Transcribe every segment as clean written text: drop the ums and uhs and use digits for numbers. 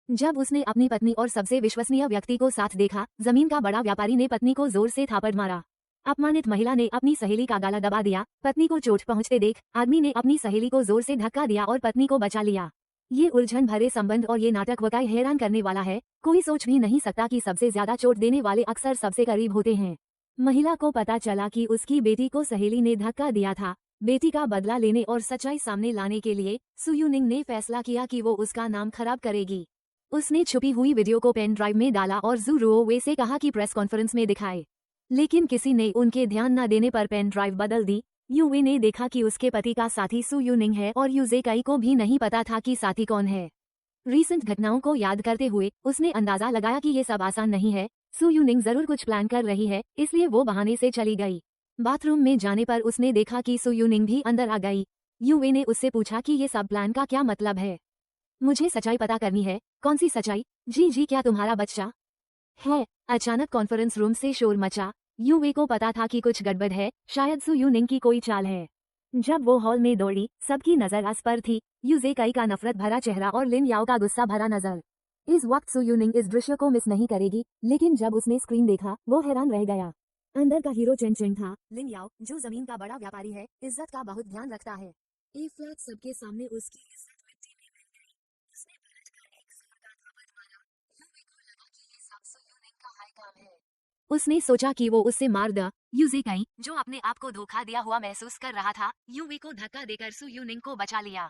जब उसने अपनी पत्नी और सबसे विश्वसनीय व्यक्ति को साथ देखा, जमीन का बड़ा व्यापारी ने पत्नी को जोर से थापड़ मारा। अपमानित महिला ने अपनी सहेली का गला दबा दिया। पत्नी को चोट पहुंचते देख आदमी ने अपनी सहेली को जोर से धक्का दिया और पत्नी को बचा लिया। ये उलझन भरे संबंध और ये नाटक वाकई हैरान करने वाला है। कोई सोच भी नहीं सकता कि सबसे ज्यादा चोट देने वाले अक्सर सबसे करीब होते हैं। महिला को पता चला कि उसकी बेटी को सहेली ने धक्का दिया था। बेटी का बदला लेने और सच्चाई सामने लाने के लिए सु यूनिंग ने फैसला किया कि वो उसका नाम खराब करेगी। उसने छुपी हुई वीडियो को पेन ड्राइव में डाला और जू रुओवे से कहा कि प्रेस कॉन्फ्रेंस में दिखाए, लेकिन किसी ने उनके ध्यान न देने पर पेन ड्राइव बदल दी। यूवे ने देखा कि उसके पति का साथी सु यूनिंग है और यूजेकाई को भी नहीं पता था कि साथी कौन है। रीसेंट घटनाओं को याद करते हुए उसने अंदाजा लगाया कि ये सब आसान नहीं है। सु यूनिंग जरूर कुछ प्लान कर रही है, इसलिए वो बहाने से चली गई। बाथरूम में जाने पर उसने देखा कि सु यूनिंग भी अंदर आ गई। यूवे ने उससे पूछा कि ये सब प्लान का क्या मतलब है। मुझे सच्चाई पता करनी है। कौन सी सच्चाई? जी क्या तुम्हारा बच्चा है? अचानक कॉन्फ्रेंस रूम से शोर मचा। यूवे को पता था कि कुछ गड़बड़ है, शायद सु यूनिंग की कोई चाल है। जब वो हॉल में दौड़ी, सबकी नजर उस पर थी। यूजेकाई का नफरत भरा चेहरा और लिन याओ का गुस्सा भरा नजर। इस वक्त सु यूनिंग इस दृश्य को मिस नहीं करेगी, लेकिन जब उसने स्क्रीन देखा वो हैरान रह गया। अंदर का हीरो चेन चेंग था। लिन याओ, जो जमीन का बड़ा व्यापारी है, इज्जत का बहुत ध्यान रखता है। एक फ्लैट सबके सामने उसकी इज्जत मिट्टी में मिल गई। उसने पलट कर एक जोर का थापड़ मारा। यूवे को लगा कि ये सब सु यूनिंग का हाई काम है। उसने सोचा कि वो उससे मार दे। यूजेकाई, जो अपने आप को धोखा दिया हुआ महसूस कर रहा था, यूवे को धक्का देकर सु यूनिंग को बचा लिया।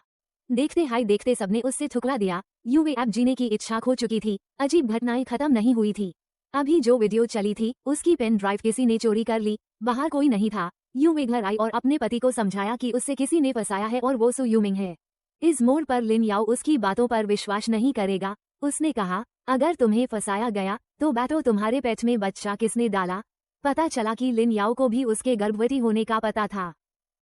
देखते सबने उससे ठुकरा दिया। यूवे अब जीने की इच्छा खो चुकी थी। अजीब घटनाएं खत्म नहीं हुई थी। अभी जो वीडियो चली थी उसकी पेन ड्राइव किसी ने चोरी कर ली। बाहर कोई नहीं था। यूवे घर आई और अपने पति को समझाया कि उससे किसी ने फंसाया है और वो सु यूनिंग है। इस मोड़ पर लिन याओ उसकी बातों पर विश्वास नहीं करेगा। उसने कहा, अगर तुम्हें फंसाया गया तो बैठो, तुम्हारे पेट में बच्चा किसने डाला? पता चला कि लिन याओ को भी उसके गर्भवती होने का पता था।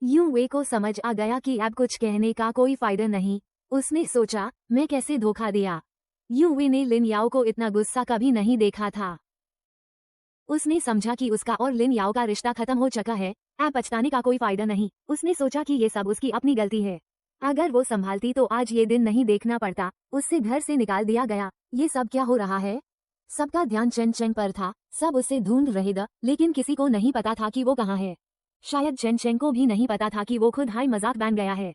यूवे को समझ आ गया कि अब कुछ कहने का कोई फायदा नहीं। उसने सोचा, मैं कैसे धोखा दिया। यूवे ने लिन याओ को इतना गुस्सा कभी नहीं देखा था। उसने समझा कि उसका और लिन याओ का रिश्ता खत्म हो चुका है। अब पछताने का कोई फायदा नहीं। उसने सोचा कि ये सब उसकी अपनी गलती है। अगर वो संभालती तो आज ये दिन नहीं देखना पड़ता। उससे घर से निकाल दिया गया। ये सब क्या हो रहा है? सबका ध्यान चेन चेंग पर था। सब उसे ढूंढ रहे थे, लेकिन किसी को नहीं पता था कि वो कहाँ है। शायद चेन चेंग को भी नहीं पता था कि वो खुद हाई मजाक बन गया है।